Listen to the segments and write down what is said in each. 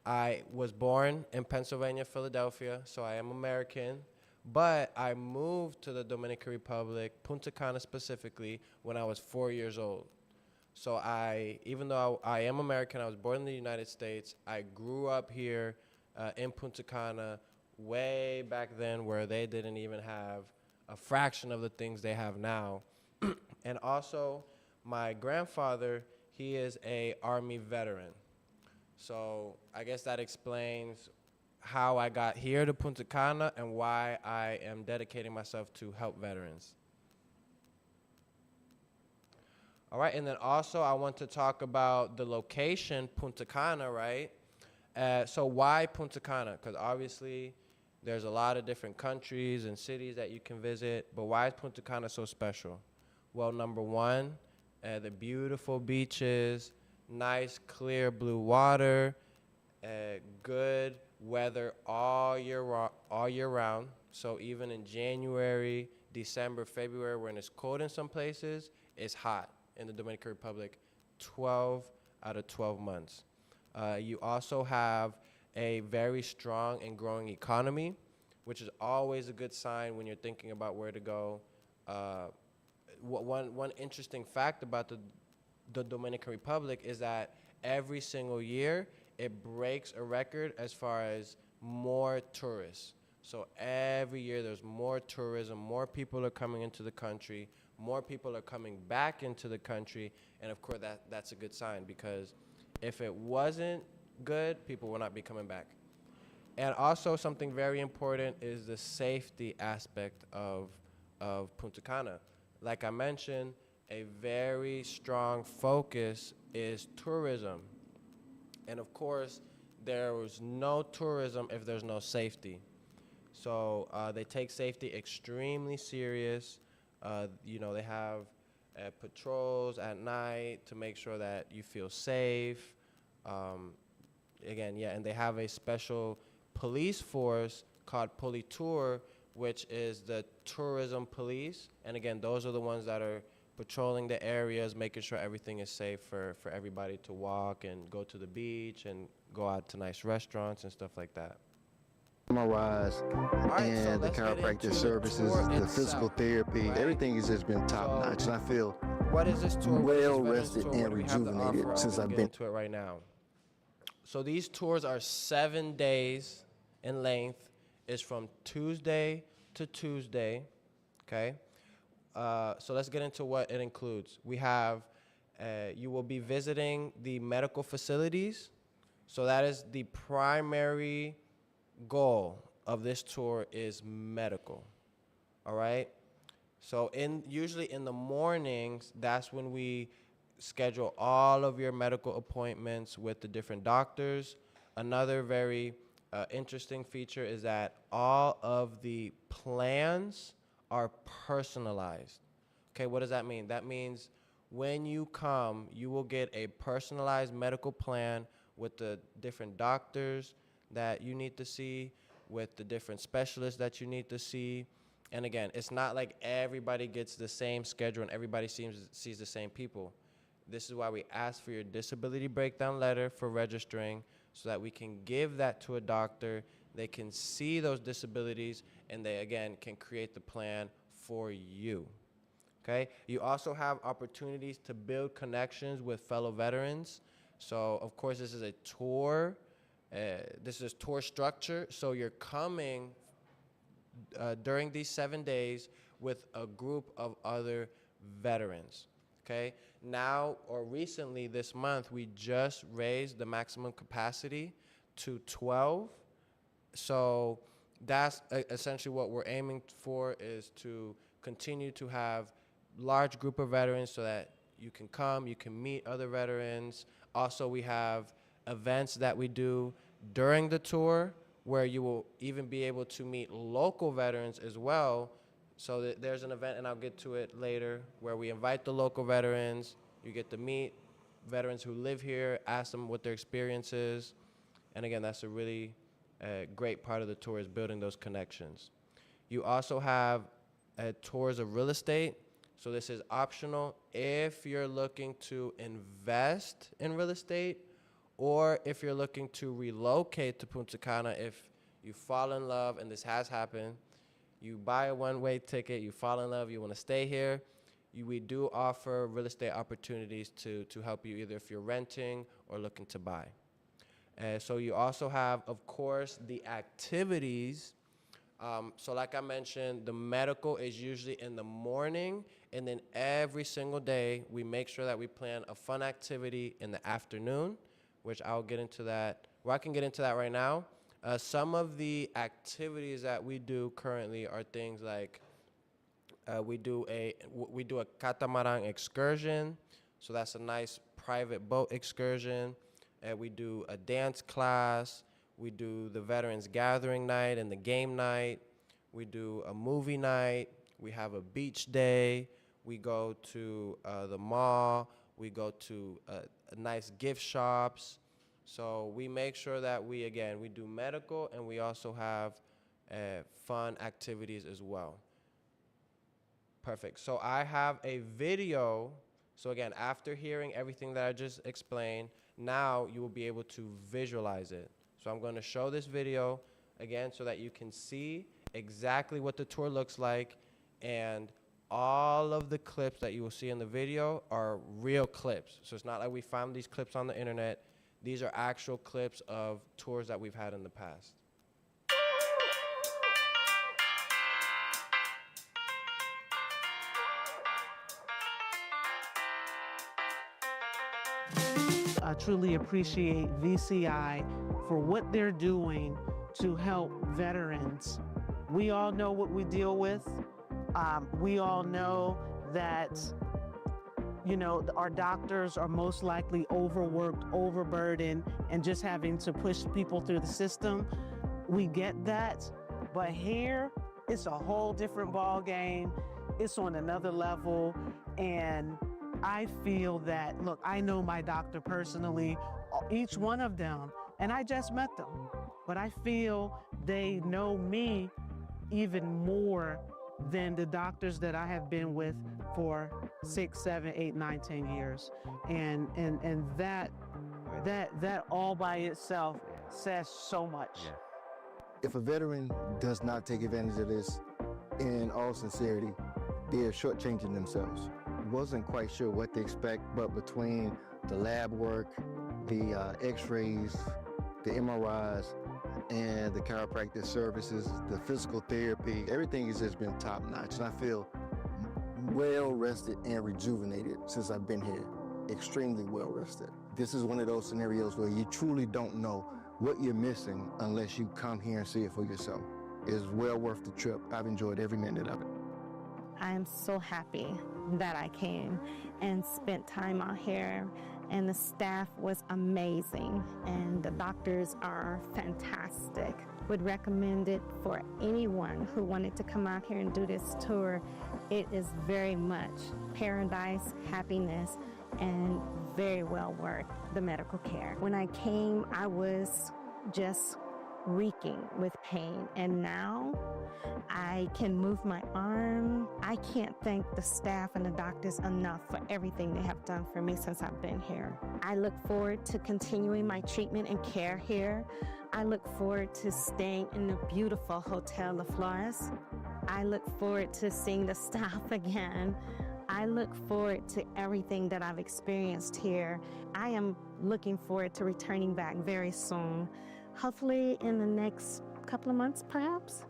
I was born in Pennsylvania, Philadelphia, so I am American. But I moved to the Dominican Republic, Punta Cana specifically, when I was 4 years old. So even though I am American, I was born in the United States. I grew up here in Punta Cana way back then where they didn't even have a fraction of the things they have now. And also, my grandfather, he is a Army veteran. So I guess that explains how I got here to Punta Cana and why I am dedicating myself to help veterans. All right, and then also I want to talk about the location, Punta Cana, right? So why Punta Cana? Because obviously there's a lot of different countries and cities that you can visit, but why is Punta Cana so special? Well, number one, the beautiful beaches, nice clear blue water, good weather all year round. So even in January, December, February, when it's cold in some places, it's hot in the Dominican Republic 12 out of 12 months. You also have a very strong and growing economy, which is always a good sign when you're thinking about where to go. One interesting fact about the Dominican Republic is that every single year it breaks a record as far as more tourists. So every year there's more tourism, more people are coming into the country, more people are coming back into the country, and of course that's a good sign, because if it wasn't good, people will not be coming back. And also something very important is the safety aspect of Punta Cana. Like I mentioned, a very strong focus is tourism. And of course, there is no tourism if there's no safety. So they take safety extremely serious. They have patrols at night to make sure that you feel safe. And they have a special police force called Politur, which is the tourism police. And again, those are the ones that are patrolling the areas, making sure everything is safe for everybody to walk and go to the beach and go out to nice restaurants and stuff like that. Summarize, and the chiropractic services, the physical therapy, everything has just been top notch. And I feel what is this tour? Well rested and rejuvenated since I've been to it right now. So these tours are 7 days in length. It's from Tuesday to Tuesday, okay? So let's get into what it includes. We have, you will be visiting the medical facilities. So that is the primary goal of this tour, is medical, all right? So usually in the mornings, that's when we schedule all of your medical appointments with the different doctors. Another very interesting feature is that all of the plans are personalized. Okay, what does that mean? That means when you come, you will get a personalized medical plan with the different doctors that you need to see, with the different specialists that you need to see. And again, it's not like everybody gets the same schedule and everybody sees the same people. This is why we ask for your disability breakdown letter for registering, so that we can give that to a doctor. They can see those disabilities, and they, again, can create the plan for you. Okay? You also have opportunities to build connections with fellow veterans. So, of course, this is a tour. This is tour structure. So you're coming during these 7 days with a group of other veterans. Okay? Now, or recently this month, we just raised the maximum capacity to 12. So that's essentially what we're aiming for, is to continue to have large group of veterans so that you can come, you can meet other veterans. Also, we have events that we do during the tour where you will even be able to meet local veterans as well. So there's an event, and I'll get to it later, where we invite the local veterans. You get to meet veterans who live here, ask them what their experience is. And again, that's a really great part of the tour, is building those connections. You also have tours of real estate. So this is optional if you're looking to invest in real estate, or if you're looking to relocate to Punta Cana, if you fall in love, and this has happened, you buy a one-way ticket, you fall in love, you want to stay here, we do offer real estate opportunities to help you either if you're renting or looking to buy. So you also have, of course, the activities. So like I mentioned, the medical is usually in the morning, and then every single day we make sure that we plan a fun activity in the afternoon, which I'll get into that, or I can get into that right now. Some of the activities that we do currently are things like we do a catamaran excursion, so that's a nice private boat excursion. We do a dance class. We do the Veterans Gathering night and the game night. We do a movie night. We have a beach day. We go to the mall. We go to nice gift shops. So we make sure that we do medical, and we also have fun activities as well. Perfect. So I have a video. So again, after hearing everything that I just explained, now you will be able to visualize it. So I'm going to show this video again so that you can see exactly what the tour looks like, and all of the clips that you will see in the video are real clips. So it's not like we found these clips on the internet. These are actual clips of tours that we've had in the past. I truly appreciate VCI for what they're doing to help veterans. We all know what we deal with. We all know that, our doctors are most likely overworked, overburdened, and just having to push people through the system. We get that, but here it's a whole different ball game. It's on another level, and I feel that, look, I know my doctor personally, each one of them, and I just met them, but I feel they know me even more than the doctors that I have been with for 6, 7, 8, 9, 10 years. And that all by itself says so much. Yeah. If a veteran does not take advantage of this, in all sincerity, they're shortchanging themselves. Wasn't quite sure what to expect, but between the lab work, the x-rays, the MRIs, and the chiropractic services, the physical therapy, everything has just been top notch. And I feel well rested and rejuvenated since I've been here. Extremely well rested. This is one of those scenarios where you truly don't know what you're missing unless you come here and see it for yourself. It's well worth the trip. I've enjoyed every minute of it. I'm so happy that I came and spent time out here, and the staff was amazing, and the doctors are fantastic. Would recommend it for anyone who wanted to come out here and do this tour. It is very much paradise, happiness, and very well worth the medical care. When I came, I was just reeking with pain, and now I can move my arm. I can't thank the staff and the doctors enough for everything they have done for me since I've been here. I look forward to continuing my treatment and care here. I look forward to staying in the beautiful Hotel La Flores. I look forward to seeing the staff again. I look forward to everything that I've experienced here. I am looking forward to returning back very soon. Hopefully in the next couple of months, perhaps.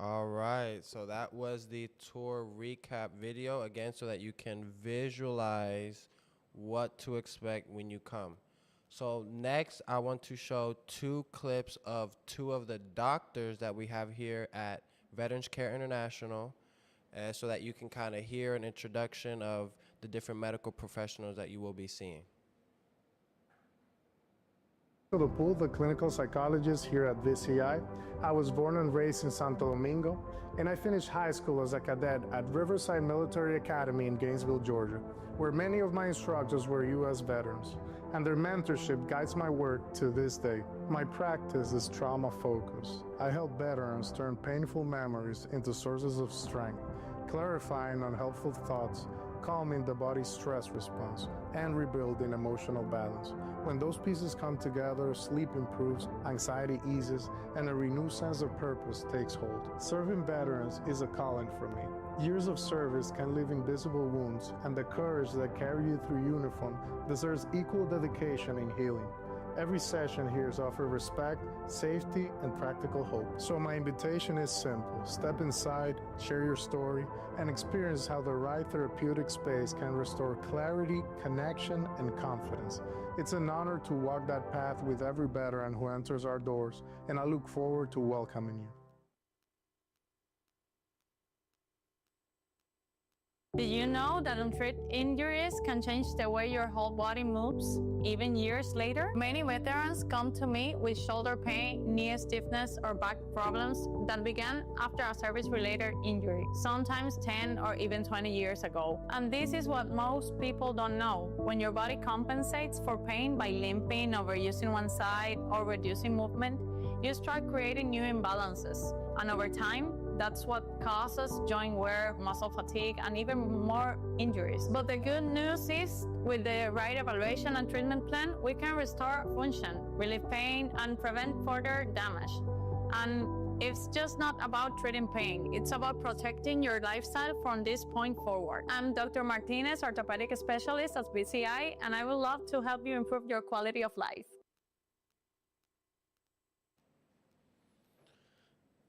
All right, so that was the tour recap video, again, so that you can visualize what to expect when you come. So next, I want to show 2 clips of 2 of the doctors that we have here at Veterans Care International, so that you can kind of hear an introduction of the different medical professionals that you will be seeing. Dupul, the clinical psychologist here at VCI. I was born and raised in Santo Domingo, and I finished high school as a cadet at Riverside Military Academy in Gainesville, Georgia, where many of my instructors were U.S. veterans, and their mentorship guides my work to this day. My practice is trauma-focused. I help veterans turn painful memories into sources of strength, clarifying unhelpful thoughts, calming the body's stress response, and rebuilding emotional balance. When those pieces come together, sleep improves, anxiety eases, and a renewed sense of purpose takes hold. Serving veterans is a calling for me. Years of service can leave invisible wounds, and the courage that carry you through uniform deserves equal dedication in healing. Every session here is offered respect, safety, and practical hope. So my invitation is simple. Step inside, share your story, and experience how the right therapeutic space can restore clarity, connection, and confidence. It's an honor to walk that path with every veteran who enters our doors, and I look forward to welcoming you. Did you know that untreated injuries can change the way your whole body moves, even years later? Many veterans come to me with shoulder pain, knee stiffness, or back problems that began after a service-related injury, sometimes 10 or even 20 years ago. And this is what most people don't know. When your body compensates for pain by limping, overusing one side, or reducing movement, you start creating new imbalances. And over time, that's what causes joint wear, muscle fatigue, and even more injuries. But the good news is, with the right evaluation and treatment plan, we can restore function, relieve pain, and prevent further damage. And it's just not about treating pain, it's about protecting your lifestyle from this point forward. I'm Dr. Martinez, orthopedic specialist at VCI, and I would love to help you improve your quality of life.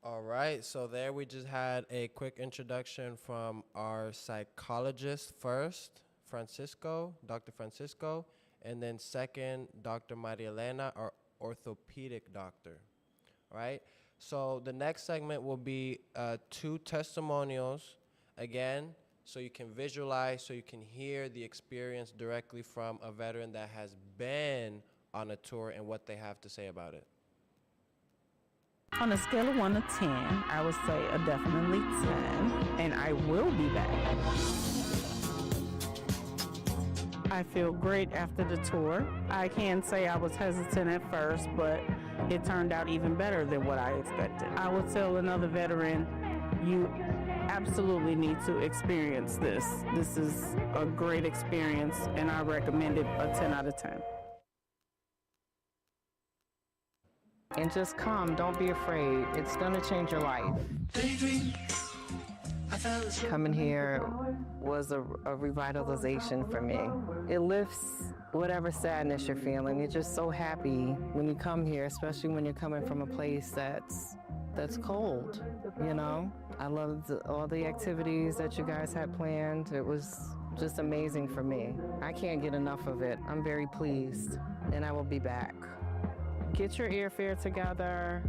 All right, so there we just had a quick introduction from our psychologist first, Francisco, Dr. Francisco, and then second, Dr. Maria Elena, our orthopedic doctor. All right, so the next segment will be 2 testimonials, again, so you can visualize, so you can hear the experience directly from a veteran that has been on a tour and what they have to say about it. On a scale of 1 to 10, I would say a definitely 10, and I will be back. I feel great after the tour. I can say I was hesitant at first, but it turned out even better than what I expected. I would tell another veteran, you absolutely need to experience this. This is a great experience, and I recommend it a 10 out of 10. And just come, don't be afraid. It's gonna change your life. Coming here was a revitalization for me. It lifts whatever sadness you're feeling. You're just so happy when you come here, especially when you're coming from a place that's cold, you know? I loved all the activities that you guys had planned. It was just amazing for me. I can't get enough of it. I'm very pleased, and I will be back. Get your airfare together.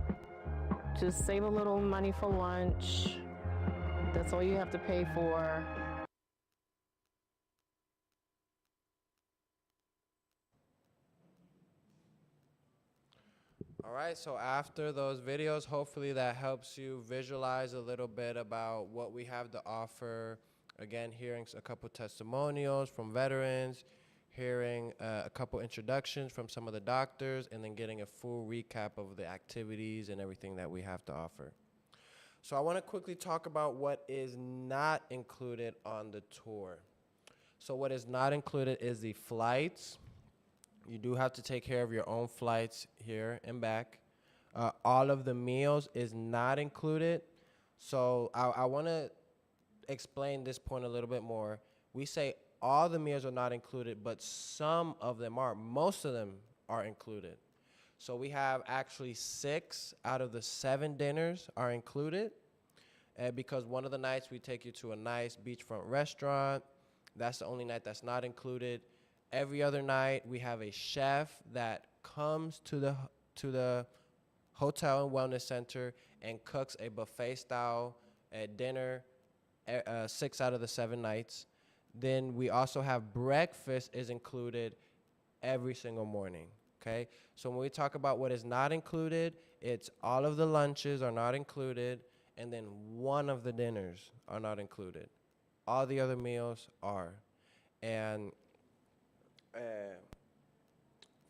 Just save a little money for lunch. That's all you have to pay for. All right, so after those videos, hopefully that helps you visualize a little bit about what we have to offer. Again, hearing a couple testimonials from veterans, hearing a couple introductions from some of the doctors, and then getting a full recap of the activities and everything that we have to offer. So I want to quickly talk about what is not included on the tour. So what is not included is the flights. You do have to take care of your own flights here and back. All of the meals is not included. So I want to explain this point a little bit more. We say all the meals are not included, but some of them are. Most of them are included. So we have actually 6 out of the 7 dinners are included. Because one of the nights we take you to a nice beachfront restaurant. That's the only night that's not included. Every other night we have a chef that comes to the hotel and wellness center and cooks a buffet style dinner 6 out of the 7 nights. Then we also have breakfast is included every single morning. Okay, so when we talk about what is not included, it's all of the lunches are not included, and then one of the dinners are not included. All the other meals are. And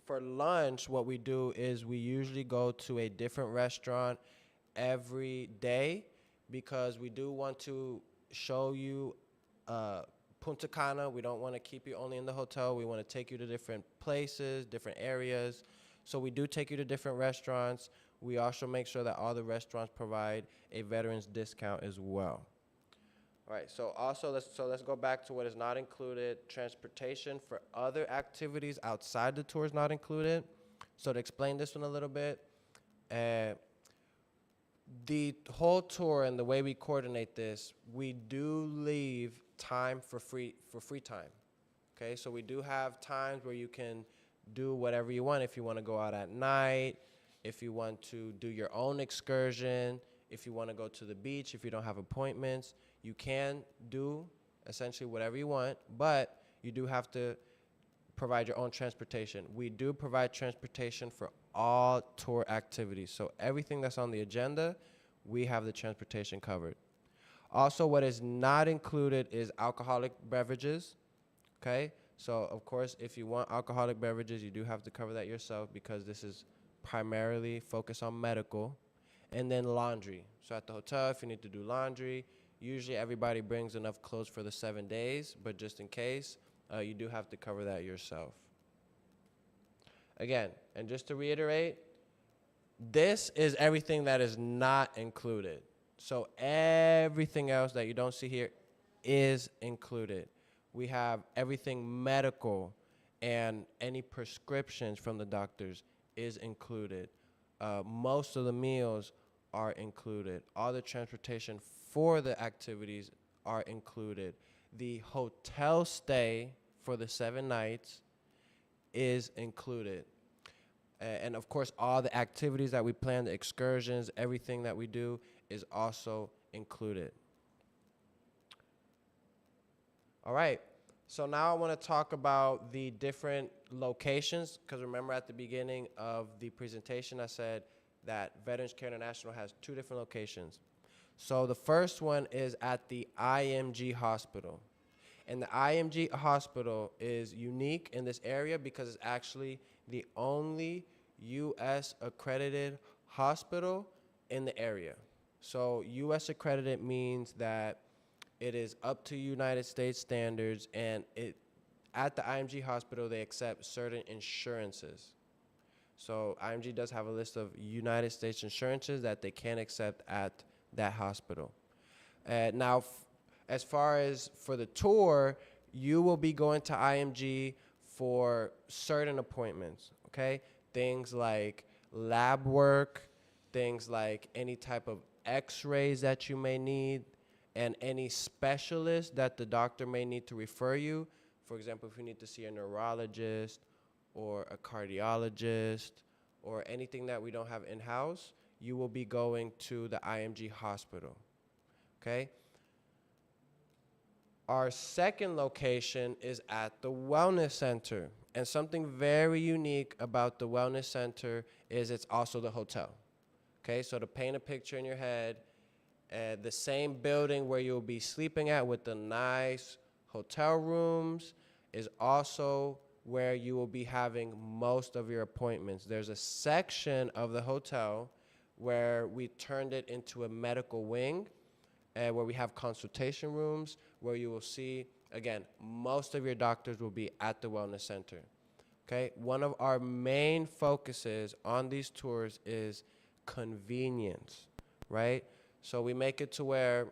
for lunch, what we do is we usually go to a different restaurant every day because we do want to show you Punta Cana. We don't want to keep you only in the hotel. We want to take you to different places, different areas. So we do take you to different restaurants. We also make sure that all the restaurants provide a veterans discount as well. All right, so also let's go back to what is not included. Transportation for other activities outside the tour is not included. So to explain this one a little bit, the whole tour and the way we coordinate this, we do leave time for free time. Okay, so we do have times where you can do whatever you want. If you want to go out at night, if you want to do your own excursion, if you want to go to the beach, if you don't have appointments, you can do essentially whatever you want, but you do have to provide your own transportation. We do provide transportation for all tour activities. So everything that's on the agenda, we have the transportation covered. Also, what is not included is alcoholic beverages, okay? So, of course, if you want alcoholic beverages, you do have to cover that yourself because this is primarily focused on medical. And then laundry. So at the hotel, if you need to do laundry, usually everybody brings enough clothes for the 7 days, but just in case, you do have to cover that yourself. Again, and just to reiterate, this is everything that is not included. So everything else that you don't see here is included. We have everything medical and any prescriptions from the doctors is included. Most of the meals are included. All the transportation for the activities are included. The hotel stay for the 7 nights is included. And of course, all the activities that we plan, the excursions, everything that we do is also included. All right. So now I want to talk about the different locations, because remember at the beginning of the presentation I said that Veterans Care International has 2 different locations. So the first one is at the IMG Hospital. And the IMG Hospital is unique in this area because it's actually the only U.S. accredited hospital in the area. So U.S. accredited means that it is up to United States standards, and at the IMG Hospital, they accept certain insurances. So IMG does have a list of United States insurances that they can accept at that hospital. Now, as far as for the tour, you will be going to IMG for certain appointments, okay? Things like lab work, things like any type of x-rays that you may need, and any specialist that the doctor may need to refer you. For example, if you need to see a neurologist or a cardiologist or anything that we don't have in-house, you will be going to the IMG Hospital, okay? Our second location is at the Wellness Center. And something very unique about the Wellness Center is it's also the hotel, okay? So to paint a picture in your head, the same building where you'll be sleeping at with the nice hotel rooms is also where you will be having most of your appointments. There's a section of the hotel where we turned it into a medical wing, where we have consultation rooms, where you will see, again, most of your doctors will be at the Wellness Center. Okay? One of our main focuses on these tours is convenience, right? So we make it to where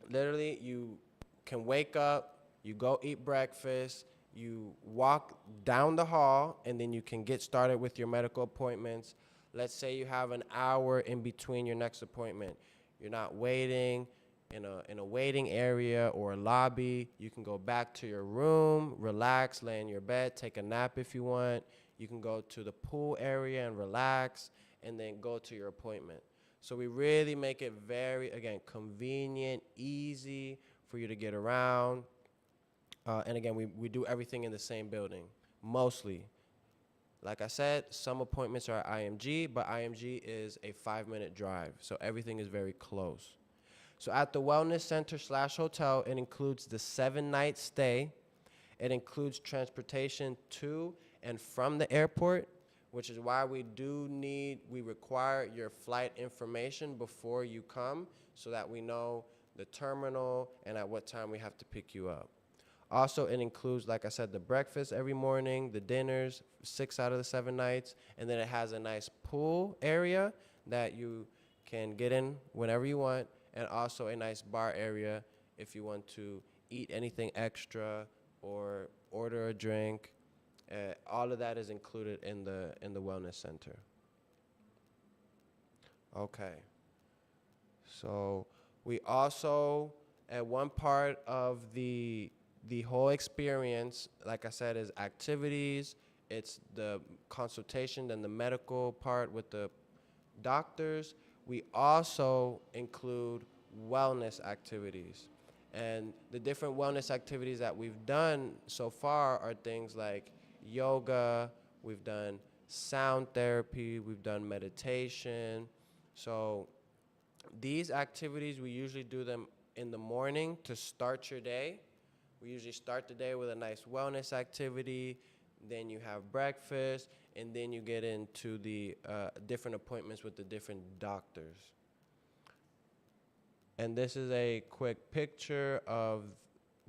literally you can wake up, you go eat breakfast, you walk down the hall, and then you can get started with your medical appointments. Let's say you have an hour in between your next appointment. You're not waiting in a waiting area or a lobby. You can go back to your room, relax, lay in your bed, take a nap if you want. You can go to the pool area and relax, and then go to your appointment. So we really make it very, again, convenient, easy for you to get around. And again, we do everything in the same building, mostly. Like I said, some appointments are at IMG, but IMG is a 5-minute drive, so everything is very close. So at the Wellness Center / hotel, it includes the 7-night stay. It includes transportation to and from the airport, which is why we require your flight information before you come so that we know the terminal and at what time we have to pick you up. Also, it includes, like I said, the breakfast every morning, the dinners, 6 out of the 7 nights, and then it has a nice pool area that you can get in whenever you want, and also a nice bar area if you want to eat anything extra or order a drink. All of that is included in the Wellness Center. Okay. So we also, at one part of the whole experience, like I said, is activities. It's the consultation and the medical part with the doctors. We also include wellness activities. And the different wellness activities that we've done so far are things like yoga, we've done sound therapy, we've done meditation. So these activities, we usually do them in the morning to start your day. We usually start the day with a nice wellness activity, then you have breakfast, and then you get into the different appointments with the different doctors. And this is a quick picture of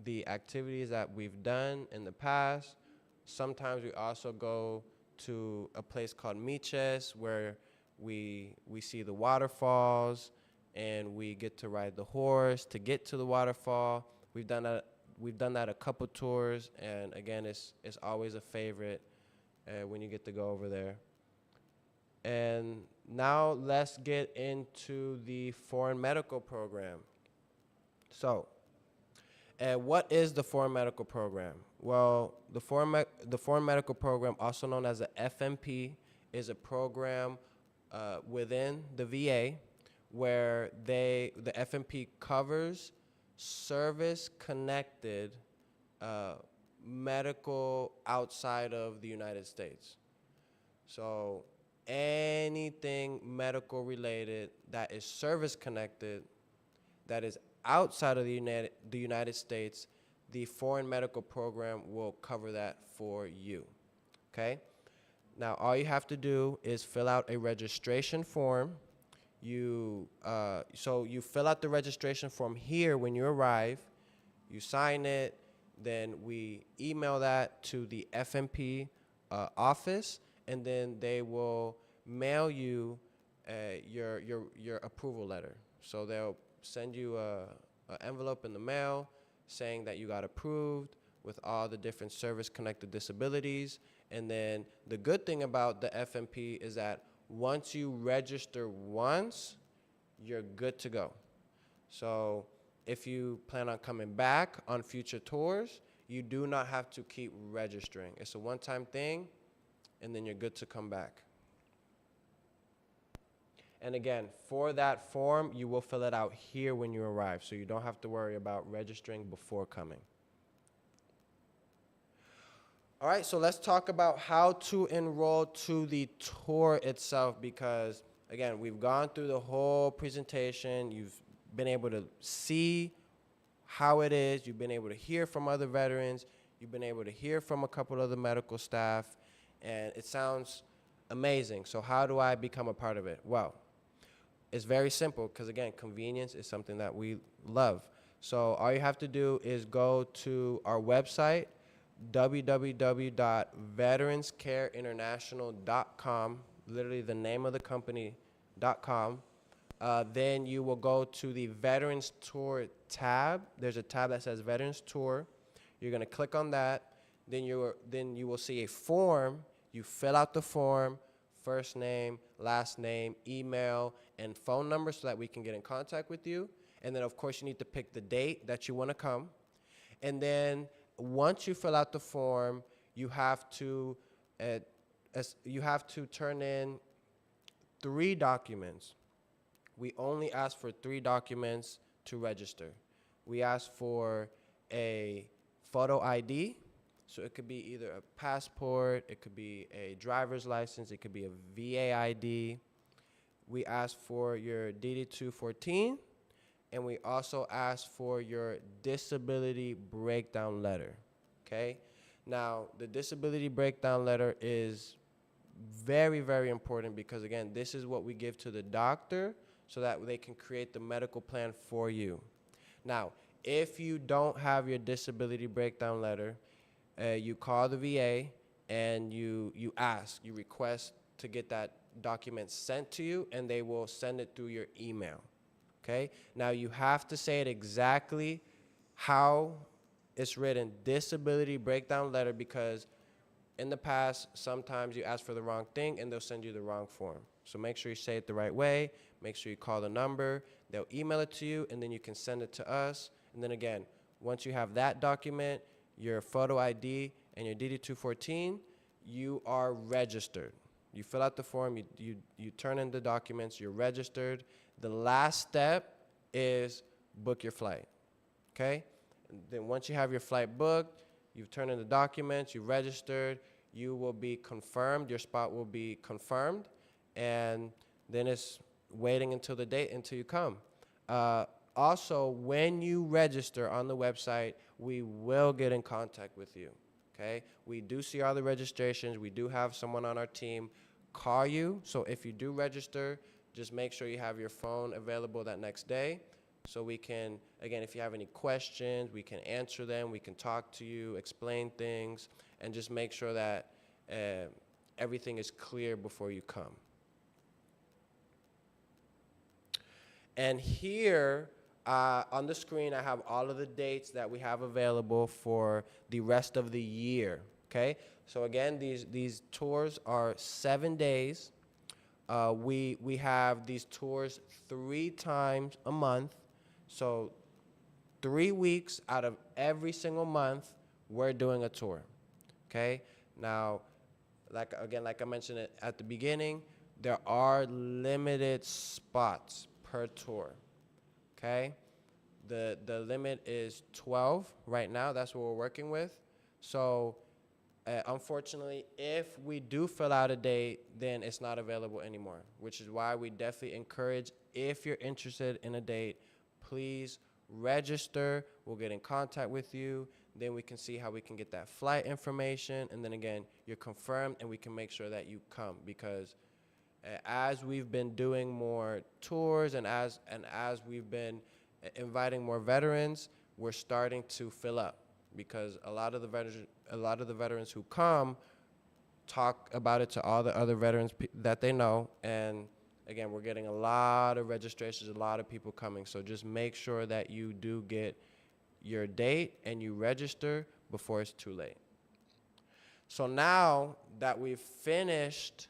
the activities that we've done in the past. Sometimes we also go to a place called Miches where we see the waterfalls and we get to ride the horse to get to the waterfall. We've done that a couple tours, and again, it's always a favorite when you get to go over there. And now let's get into the foreign medical program. So, what is the foreign medical program? Well, the foreign medical program, also known as the FMP, is a program within the VA where the FMP covers service-connected medical outside of the United States. So anything medical related that is service-connected, that is outside of the United States, the foreign medical program will cover that for you, okay? Now, all you have to do is fill out a registration form. So you fill out the registration form here when you arrive, you sign it, then we email that to the FMP office, and then they will mail you your approval letter. So they'll send you an envelope in the mail saying that you got approved with all the different service-connected disabilities. And then the good thing about the FMP is that once you register once, you're good to go. So if you plan on coming back on future tours, you do not have to keep registering. It's a one-time thing, and then you're good to come back. And again, for that form, you will fill it out here when you arrive, so you don't have to worry about registering before coming. All right, so let's talk about how to enroll to the tour itself, because again, we've gone through the whole presentation. You've been able to see how it is. You've been able to hear from other veterans. You've been able to hear from a couple of the medical staff, and it sounds amazing. So how do I become a part of it? Well, it's very simple, because again, convenience is something that we love. So all you have to do is go to our website, www.veteranscareinternational.com, literally the name of the company.com. Then you will go to the Veterans Tour tab. There's a tab that says Veterans Tour. You're going to click on that. Then you will see a form. You fill out the form, first name, last name, email, and phone number so that we can get in contact with you. And then, of course, you need to pick the date that you want to come. And then once you fill out the form, you have to turn in 3 documents. We only ask for 3 documents to register. We ask for a photo ID. So it could be either a passport, it could be a driver's license, it could be a VA ID. We ask for your DD-214, and we also ask for your disability breakdown letter, okay? Now, the disability breakdown letter is very, very important because, again, this is what we give to the doctor so that they can create the medical plan for you. Now, if you don't have your disability breakdown letter, you call the VA and you request to get that document sent to you, and they will send it through your email, okay? Now, you have to say it exactly how it's written, disability breakdown letter, because in the past, sometimes you ask for the wrong thing and they'll send you the wrong form. So make sure you say it the right way. Make sure you call the number. They'll email it to you, and then you can send it to us. And then again, once you have that document, your photo ID, and your DD-214, you are registered. You fill out the form, you turn in the documents, you're registered. The last step is book your flight, okay? And then once you have your flight booked, you've turned in the documents, you've registered, you will be confirmed, your spot will be confirmed, and then it's waiting until the date until you come. Also, when you register on the website, we will get in contact with you, okay? We do see all the registrations. We do have someone on our team call you. So if you do register, just make sure you have your phone available that next day so we can, again, if you have any questions, we can answer them, we can talk to you, explain things, and just make sure that everything is clear before you come. And here on the screen, I have all of the dates that we have available for the rest of the year, okay? So again, these tours are 7 days. We have these tours 3 times a month. So 3 weeks out of every single month, we're doing a tour, okay? Now, like I mentioned it at the beginning, there are limited spots per tour, okay? The limit is 12 right now. That's what we're working with. So unfortunately, if we do fill out a date, then it's not available anymore, which is why we definitely encourage, if you're interested in a date, please register. We'll get in contact with you. Then we can see how we can get that flight information. And then again, you're confirmed, and we can make sure that you come, because as we've been doing more tours and as we've been inviting more veterans, we're starting to fill up, because a lot of the veterans who come talk about it to all the other veterans that they know. And again, we're getting a lot of registrations, a lot of people coming. So just make sure that you do get your date and you register before it's too late. So now that we've finished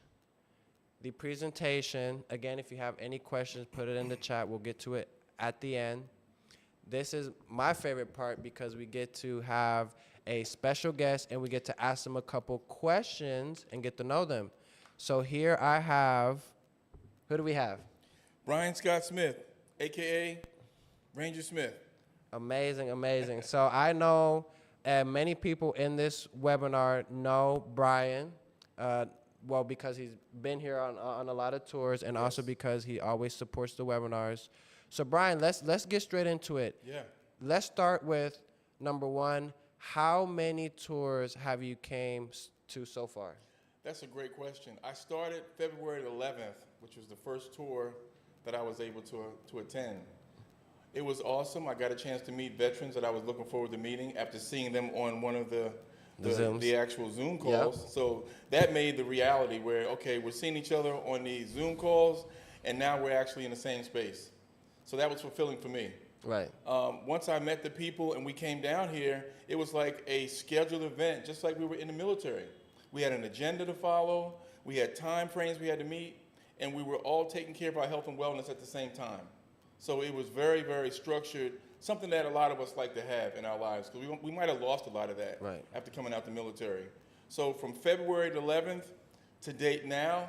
the presentation, again, if you have any questions, put it in the chat. We'll get to it at the end. This is my favorite part, because we get to have a special guest and we get to ask them a couple questions and get to know them. So here I have, who do we have? Brian Scott Smith, AKA Ranger Smith. Amazing, amazing. So I know many people in this webinar know Brian, well, because he's been here on a lot of tours, and also because he always supports the webinars. So Brian, let's get straight into it. Yeah. Let's start with number one. How many tours have you came to so far? That's a great question. I started February 11th, which was the first tour that I was able to attend. It was awesome. I got a chance to meet veterans that I was looking forward to meeting after seeing them on one of the actual Zoom calls. Yep. So that made the reality where, okay, we're seeing each other on these Zoom calls, and now we're actually in the same space. So that was fulfilling for me. Right. Once I met the people and we came down here, it was like a scheduled event, just like we were in the military. We had an agenda to follow, we had time frames we had to meet, and we were all taking care of our health and wellness at the same time. So it was very, very structured, something that a lot of us like to have in our lives, because we might have lost a lot of that after coming out the military. So from February 11th to date now,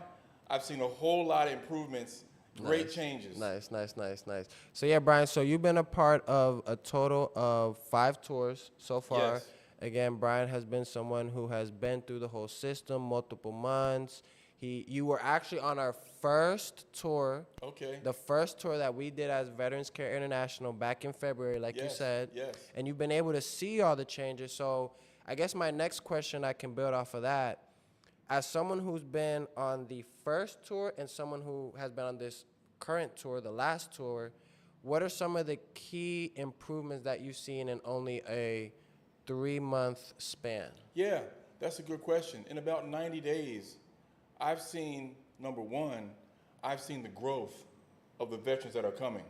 I've seen a whole lot of improvements. Great changes. Nice. So yeah, Brian, so you've been a part of a total of 5 tours so far. Yes. Again, Brian has been someone who has been through the whole system, multiple months. You were actually on our first tour. Okay. The first tour that we did as Veterans Care International back in February, like you Yes, said. yes. And you've been able to see all the changes. So I guess my next question I can build off of that, as someone who's been on the first tour and someone who has been on this current tour, the last tour, what are some of the key improvements that you've seen in only a 3-month span? Yeah, that's a good question. In about 90 days, I've seen, number one, I've seen the growth of the veterans that are coming.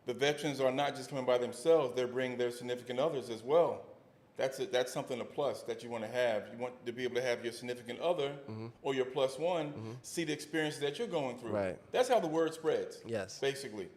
The veterans are not just coming by themselves, they're bringing their significant others as well. That's something, a plus that you want to have. You want to be able to have your significant other or your plus one see the experience that you're going through. Right. That's how the word spreads, Yes. basically.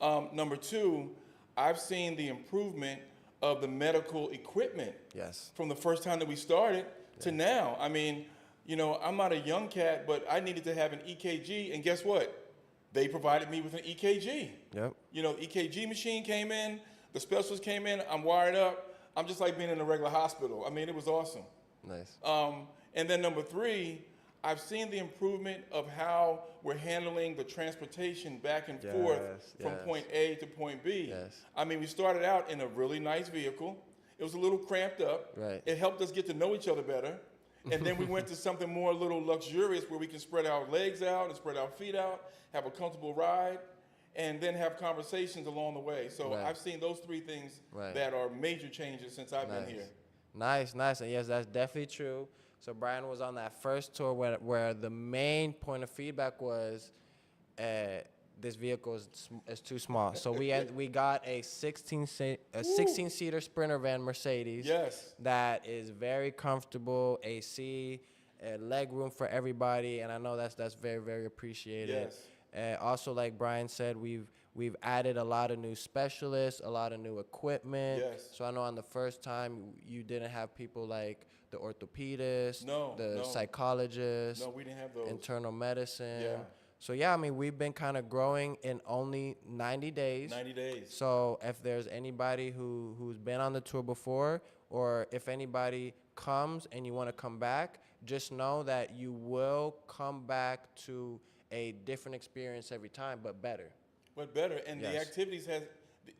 Number two, I've seen the improvement of the medical equipment Yes. from the first time that we started to now. I mean, you know, I'm not a young cat, but I needed to have an EKG, and guess what? They provided me with an EKG. Yep. You know, the EKG machine came in, the specialist came in, I'm wired up. I'm just like being in a regular hospital. I mean, it was awesome. Nice. And then number three, I've seen the improvement of how we're handling the transportation back and forth from yes. point A to point B. Yes. I mean, we started out in a really nice vehicle. It was a little cramped up. Right. It helped us get to know each other better. And then we went to something more a little luxurious where we can spread our legs out and spread our feet out, have a comfortable ride, and then have conversations along the way. So Right. I've seen those three things Right. that are major changes since I've been here. Nice, nice. And yes, that's definitely true. So Brian was on that first tour where the main point of feedback was this vehicle is too small. So we got a 16-seater Sprinter van Mercedes. Yes. That is very comfortable, AC, leg room for everybody, and I know that's very, very appreciated. Yes. Also, like Brian said, we've added a lot of new specialists, a lot of new equipment. Yes. So I know on the first time you didn't have people like the orthopedist, No, the no. psychologist, No, we didn't have those. internal medicine. Yeah. So yeah, I mean, we've been kind of growing in only 90 days. 90 days. So if there's anybody who's been on the tour before, or if anybody comes and you want to come back, just know that you will come back to a different experience every time, but better. But better. And the Yes. activities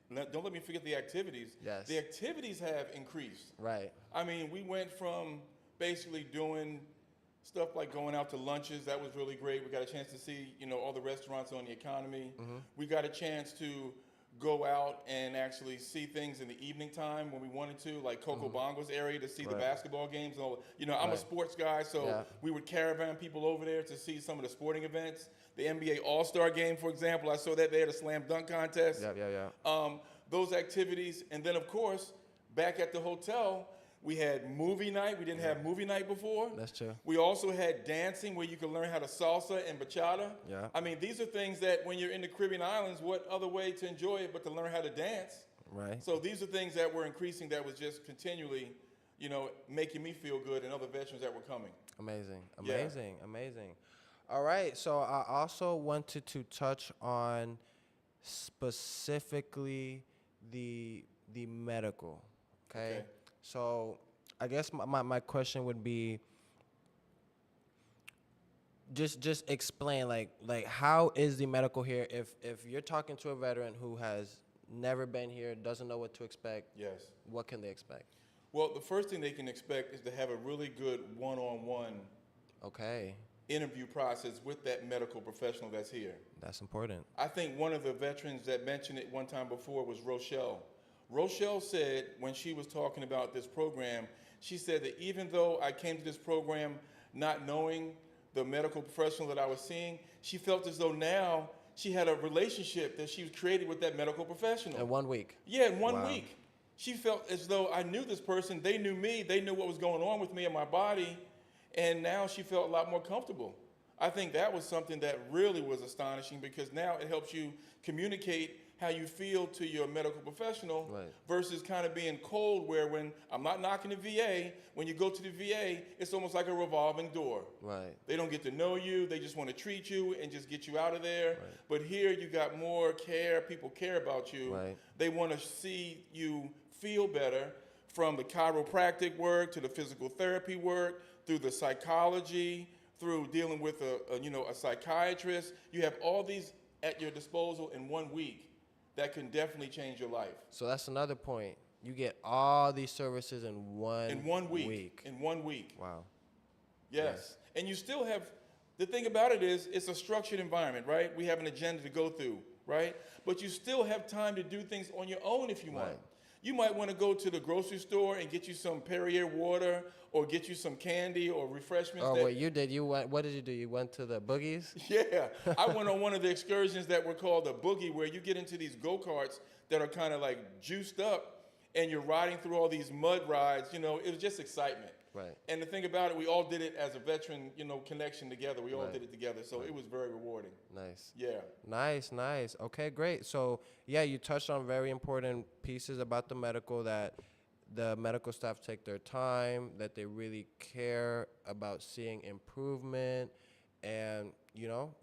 don't let me forget the activities. Yes. The activities have increased. Right. I mean, we went from basically doing stuff like going out to lunches. That was really great. We got a chance to see, you know, all the restaurants on the economy. We got a chance to go out and actually see things in the evening time when we wanted to, like Coco Bongo's area to see the Right. basketball games. And all. You know, I'm a Right. sports guy, so Yeah. we would caravan people over there to see some of the sporting events. The NBA All-Star Game, for example, I saw that there, the slam dunk contest. Yeah. Those activities. And then, of course, back at the hotel, we had movie night. We didn't have movie night before. That's true. We also had dancing where you could learn how to salsa and bachata. Yeah. I mean, these are things that when you're in the Caribbean islands, what other way to enjoy it but to learn how to dance? Right. So these are things that were increasing that was just continually, you know, making me feel good and other veterans that were coming. Amazing, Yeah. amazing, amazing. All right, so I also wanted to touch on specifically the medical. Okay. So I guess my question would be just explain like how is the medical here if you're talking to a veteran who has never been here, doesn't know what to expect. Yes. What can they expect? Well, the first thing they can expect is to have a really good one-on-one Okay. interview process with that medical professional that's here. That's important. I think one of the veterans that mentioned it one time before was Rochelle. Rochelle said when she was talking about this program, she said that even though I came to this program not knowing the medical professional that I was seeing, she felt as though now she had a relationship that she was created with that medical professional. In 1 week. Yeah, in 1 Wow. week. She felt as though I knew this person, they knew me, they knew what was going on with me in my body, and now she felt a lot more comfortable. I think that was something that really was astonishing because now it helps you communicate how you feel to your medical professional Right. versus kind of being cold where when I'm not knocking the VA, when you go to the VA, it's almost like a revolving door. Right. They don't get to know you. They just want to treat you and just get you out of there. But here you got more care. People care about you. Right. They want to see you feel better from the chiropractic work to the physical therapy work, through the psychology, through dealing with a psychiatrist. You have all these at your disposal in 1 week that can definitely change your life. So that's another point. You get all these services in one In 1 week. week. In 1 week. Wow. Yes. And you still have, the thing about it is, it's a structured environment, right? We have an agenda to go through, right? But you still have time to do things on your own if you want. Right. You might want to go to the grocery store and get you some Perrier water or get you some candy or refreshments. Oh, what you did, what did you do? You went to the boogies? Yeah. I went on one of the excursions that were called a boogie, where you get into these go-karts that are kind of like juiced up, and you're riding through all these mud rides. You know, it was just excitement. Right. And the thing about it, we all did it as a veteran, connection together. We all Right. did it together. So it was very rewarding. Nice. Yeah. Nice. Okay, great. So, yeah, you touched on very important pieces about the medical, that the medical staff take their time, that they really care about seeing improvement, and,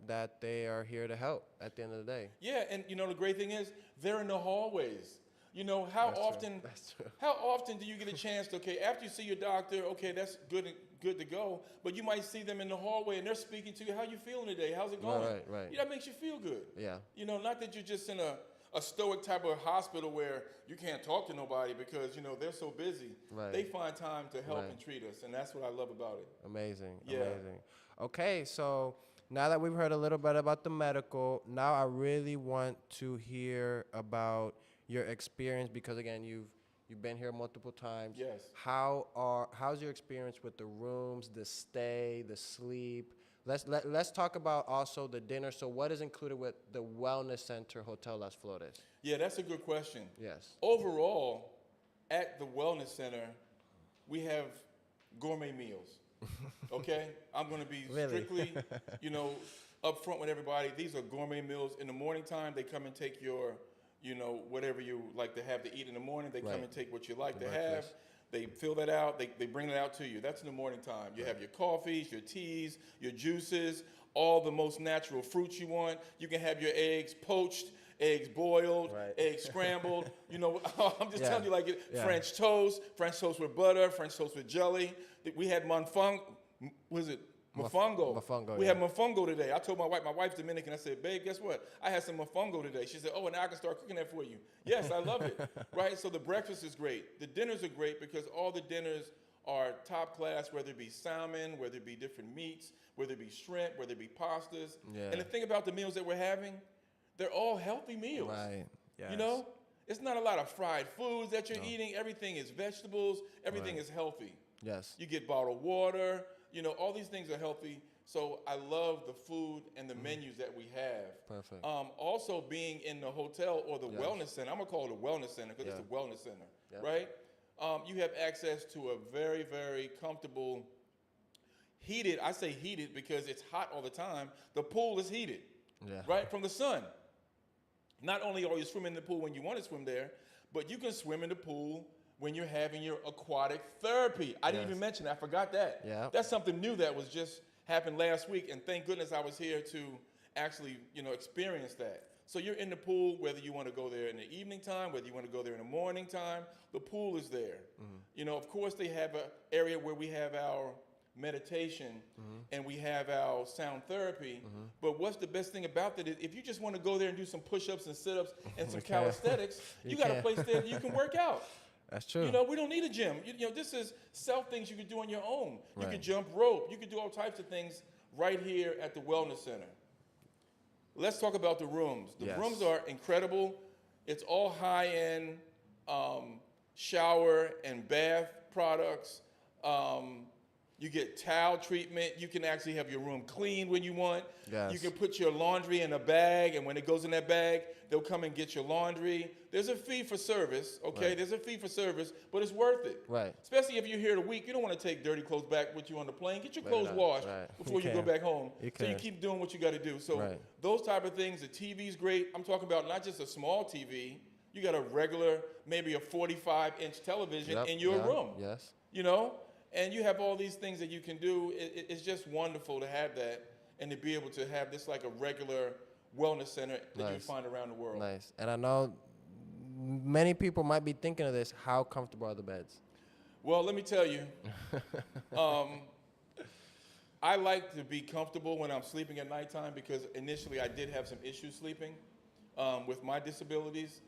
that they are here to help at the end of the day. Yeah, and the great thing is, they're in the hallways. How That's true. often? That's true. How often do you get a chance to? Okay, after you see your doctor, okay, that's good to go. But you might see them in the hallway and they're speaking to you. How you feeling today? How's it going? Right. That makes you feel good. Yeah. Not that you're just in a stoic type of hospital where you can't talk to nobody because they're so busy. Right. They find time to help Right. and treat us, and that's what I love about it. Amazing. Yeah. Amazing. Okay, so now that we've heard a little bit about the medical, now I really want to hear about your experience, because again, you've been here multiple times. Yes. How's your experience with the rooms, the stay, the sleep? Let's talk about also the dinner. So what is included with the Wellness Center Hotel Las Flores? Yeah, that's a good question. Yes. Overall, at the Wellness Center, we have gourmet meals. Okay? I'm going to be Really? strictly, up front with everybody. These are gourmet meals. In the morning time, they come and take your, whatever you like to have to eat in the morning. They come Right. and take what you like to Breakfast. have. They fill that out. They bring it out to you. That's in the morning time. You have your coffees, your teas, your juices, all the most natural fruits you want. You can have your eggs poached, eggs boiled, Right. eggs scrambled. I'm just Yeah. telling you, like Yeah. French toast with butter, French toast with jelly. We had mofongo. Mofongo, We yeah. had mofongo today. I told my wife's Dominican. I said, babe, guess what? I had some mofongo today. She said, oh, and now I can start cooking that for you. Yes, I love it. Right? So the breakfast is great. The dinners are great because all the dinners are top class, whether it be salmon, whether it be different meats, whether it be shrimp, whether it be pastas. Yeah. And the thing about the meals that we're having, they're all healthy meals. Right. Yes. It's not a lot of fried foods that you're eating. Everything is vegetables. Everything is healthy. Yes. You get bottled water. All these things are healthy. So I love the food and the menus that we have. Perfect. Also being in the hotel or the Yes. wellness center. I'm going to call it a wellness center because Yeah. it's a wellness center, Yep. right? You have access to a very, very comfortable, heated. I say heated because it's hot all the time. The pool is heated, Yeah. right, from the sun. Not only are you swimming in the pool when you want to swim there, but you can swim in the pool when you're having your aquatic therapy. I didn't Yes. even mention that. I forgot that. Yeah. That's something new that was just happened last week, and thank goodness I was here to actually, experience that. So you're in the pool, whether you want to go there in the evening time, whether you want to go there in the morning time, the pool is there. Of course, they have an area where we have our meditation and we have our sound therapy. But what's the best thing about that is if you just want to go there and do some push-ups and sit-ups and some can. calisthenics, You you got a can. place there that you can work out. That's true. We don't need a gym. This is self things you can do on your own. You Right. can jump rope. You can do all types of things right here at the Wellness Center. Let's talk about the rooms. The Yes. rooms are incredible. It's all high-end shower and bath products. You get towel treatment. You can actually have your room cleaned when you want. Yes. You can put your laundry in a bag, and when it goes in that bag, they'll come and get your laundry. There's a fee for service, okay? Right. There's a fee for service, but it's worth it. Right. Especially if you're here a week, you don't want to take dirty clothes back with you on the plane. Get your Right, clothes right, washed right. before You you go can. back home. You So you can. keep doing what you got to do. So Right. those type of things, the TV's great. I'm talking about not just a small TV. You got a regular, maybe a 45-inch television Yep, in your yeah, room. Yes. And you have all these things that you can do. It's just wonderful to have that and to be able to have this like a regular wellness center that you Nice. find around the world. Nice. And I know many people might be thinking of this. How comfortable are the beds? Well, let me tell you, I like to be comfortable when I'm sleeping at nighttime because initially I did have some issues sleeping with my disabilities.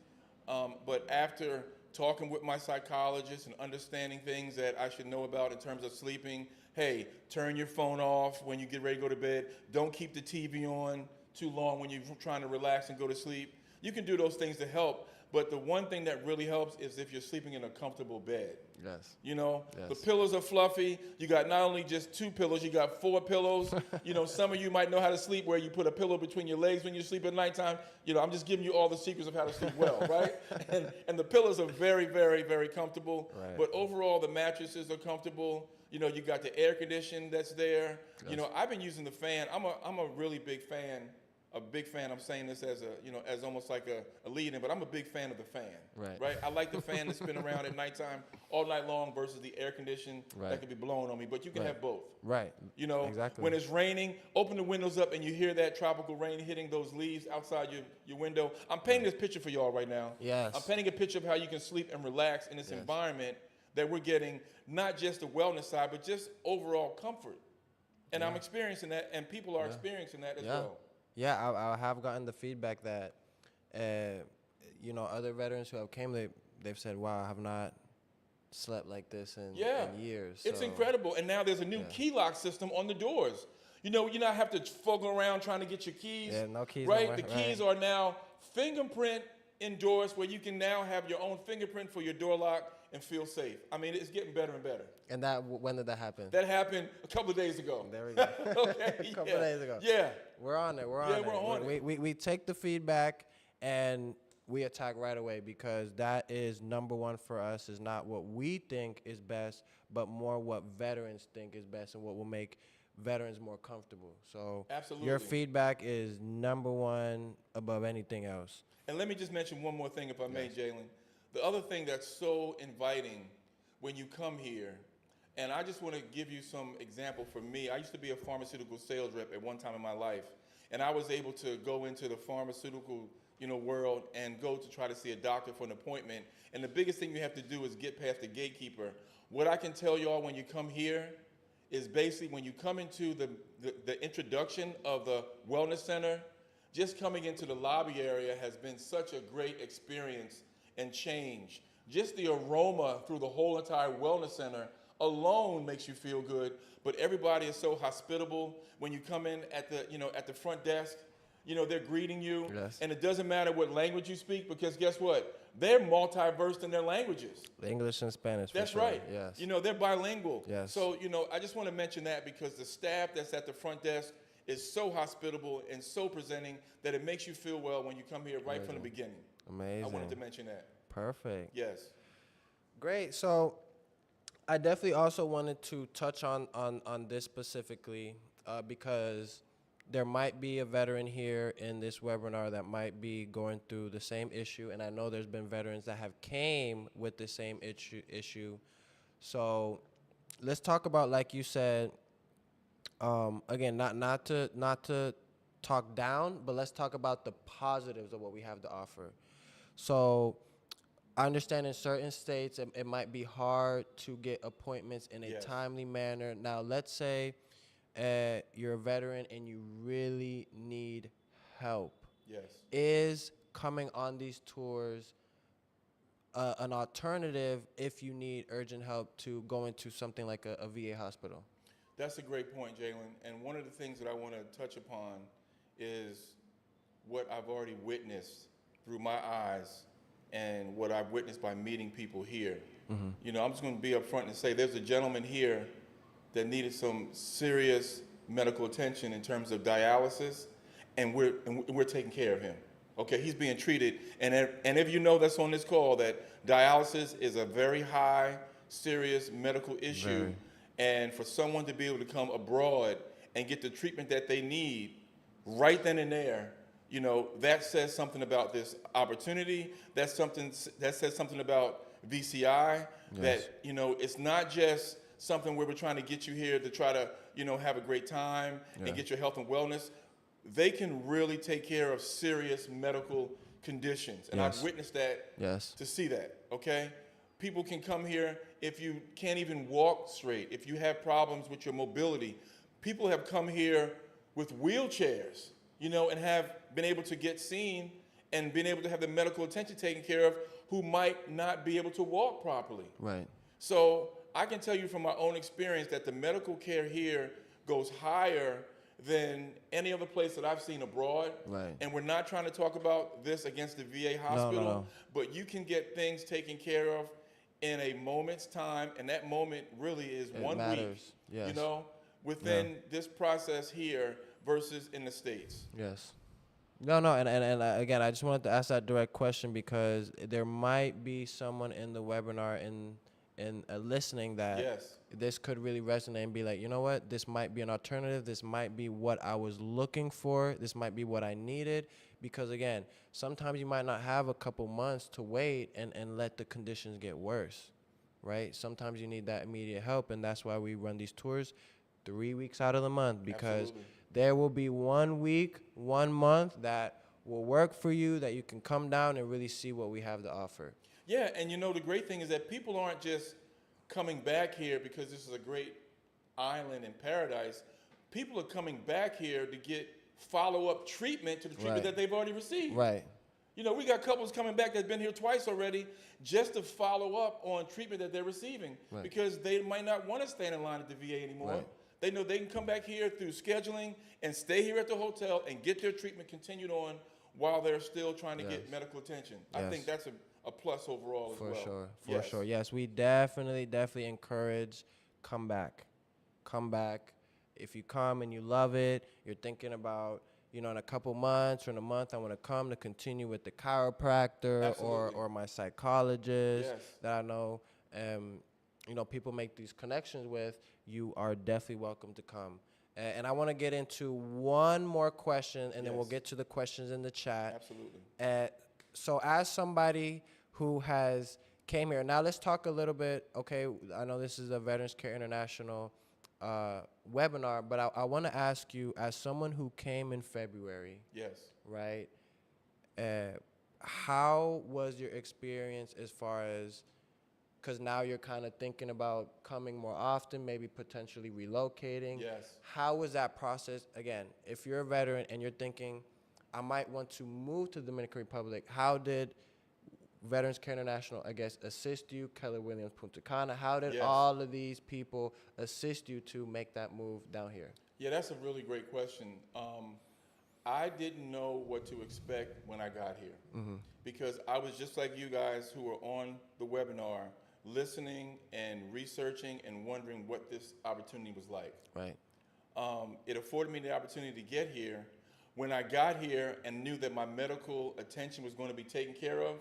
But after talking with my psychologist and understanding things that I should know about in terms of sleeping, hey, turn your phone off when you get ready to go to bed. Don't keep the TV on too long when you're trying to relax and go to sleep. You can do those things to help. But the one thing that really helps is if you're sleeping in a comfortable bed. Yes. You know, Yes. the pillows are fluffy. You got not only just 2 pillows, you got 4 pillows. You know, some of you might know how to sleep where you put a pillow between your legs when you sleep at nighttime. You know, I'm just giving you all the secrets of how to sleep well, right? And the pillows are very, very, very comfortable. Right. But overall, the mattresses are comfortable. You know, you got the air conditioning that's there. Yes. You know, I've been using the fan. I'm a really big fan. I'm saying this as as almost like a lead-in, but I'm a big fan of the fan. Right. I like the fan to spin around at nighttime all night long versus the air condition that can be blowing on me. But you can have both. Right. You know, Exactly. when it's raining, open the windows up and you hear that tropical rain hitting those leaves outside your window. I'm painting this picture for y'all right now. Yes. I'm painting a picture of how you can sleep and relax in this Yes. environment that we're getting, not just the wellness side, but just overall comfort. And I'm experiencing that, and people are experiencing that as well. Yeah, I have gotten the feedback that, you know, other veterans who have came, they've said, wow, I have not slept like this in years. It's So, incredible. And now there's a new key lock system on the doors. You know, you not have to fuggle around trying to get your keys. Yeah, no keys. Right? no The way. keys are now fingerprint endorsed, where you can now have your own fingerprint for your door lock and feel safe. I mean, it's getting better and better. And when did that happen? That happened a couple of days ago. There we go. Okay, A couple of days ago. Yeah. We're on it. We're on Yeah, it. we're on it. We take the feedback and we attack right away because that is number one for us. Is not what we think is best, but more what veterans think is best and what will make veterans more comfortable. So Absolutely. your feedback is number one above anything else. And let me just mention one more thing, if I may, Jalen. The other thing that's so inviting when you come here, and I just want to give you some example for me. I used to be a pharmaceutical sales rep at one time in my life, and I was able to go into the pharmaceutical, world and go to try to see a doctor for an appointment. And the biggest thing you have to do is get past the gatekeeper. What I can tell y'all when you come here is basically when you come into the introduction of the wellness center, just coming into the lobby area has been such a great experience and change. Just the aroma through the whole entire wellness center alone makes you feel good, but everybody is so hospitable. When you come in at the front desk, they're greeting you. Yes. And it doesn't matter what language you speak, because guess what? They're multiversed in their languages. English and Spanish. That's for sure. right. Yes. They're bilingual. Yes. So, I just want to mention that because the staff that's at the front desk is so hospitable and so presenting that it makes you feel well when you come here right from the beginning. Amazing. I wanted to mention that. Perfect. Yes. Great. So I definitely also wanted to touch on this specifically because there might be a veteran here in this webinar that might be going through the same issue, and I know there's been veterans that have came with the same issue. So let's talk about, like you said, again, not to talk down, but let's talk about the positives of what we have to offer. So I understand in certain states it might be hard to get appointments in a timely manner. Now, let's say you're a veteran and you really need help. Yes. Is coming on these tours an alternative if you need urgent help to go into something like a VA hospital? That's a great point, Jalen. And one of the things that I want to touch upon is what I've already witnessed through my eyes and what I've witnessed by meeting people here. Mm-hmm. I'm just going to be up front and say there's a gentleman here that needed some serious medical attention in terms of dialysis, and we're taking care of him. Okay, he's being treated, and if you know that's on this call that dialysis is a very high, serious medical issue. Very. And for someone to be able to come abroad and get the treatment that they need right then and there, that says something about this opportunity. That says something about VCI. Yes. That it's not just something where we're trying to get you here to try to have a great time and get your health and wellness. They can really take care of serious medical conditions. And Yes. I've witnessed that Yes. to see that, okay? People can come here if you can't even walk straight, if you have problems with your mobility. People have come here with wheelchairs, you know, and have been able to get seen and been able to have the medical attention taken care of who might not be able to walk properly. Right. So I can tell you from my own experience that the medical care here goes higher than any other place that I've seen abroad. Right. And we're not trying to talk about this against the VA hospital, no. but you can get things taken care of in a moment's time, and that moment really is It 1 week. matters. Yes. You know, within this process here versus in the States. Yes. No, and again, I just wanted to ask that direct question because there might be someone in the webinar and listening that Yes. this could really resonate and be like, you know what, this might be an alternative. This might be what I was looking for. This might be what I needed. Because again, sometimes you might not have a couple months to wait and let the conditions get worse, right? Sometimes you need that immediate help, and that's why we run these tours 3 weeks out of the month, because Absolutely. there will be 1 week, 1 month that will work for you, that you can come down and really see what we have to offer. Yeah, and you know, the great thing is that people aren't just coming back here because this is a great island in paradise. People are coming back here to get follow-up treatment to the treatment Right. that they've already received. Right. You know, we got couples coming back that's been here twice already just to follow up on treatment that they're receiving Right. because they might not want to stand in line at the VA anymore. Right. They know they can come back here through scheduling and stay here at the hotel and get their treatment continued on while they're still trying to Yes. get medical attention. I Yes. think that's a plus overall as For well. sure, for Yes. sure. Yes, we definitely encourage come back. Come back. If you come and you love it, you're thinking about, you know, in a couple months or in a month, I want to come to continue with the chiropractor Absolutely. or my psychologist Yes. that I know, you know, people make these connections with, you are definitely welcome to come. And I want to get into one more question, and then we'll Yes. get to the questions in the chat. Absolutely. So as somebody who has came here, now let's talk a little bit, okay, I know this is a Veterans Care International webinar, but I want to ask you, as someone who came in February, Yes. right, how was your experience as far as, because now you're kind of thinking about coming more often, maybe potentially relocating. Yes. How was that process? Again, if you're a veteran and you're thinking, I might want to move to the Dominican Republic, how did Veterans Care International, I guess, assist you, Keller Williams Punta Cana? How did Yes. all of these people assist you to make that move down here? Yeah, that's a really great question. I didn't know what to expect when I got here because I was just like you guys who were on the webinar, listening and researching and wondering what this opportunity was like. Right. It afforded me the opportunity to get here. When I got here and knew that my medical attention was going to be taken care of,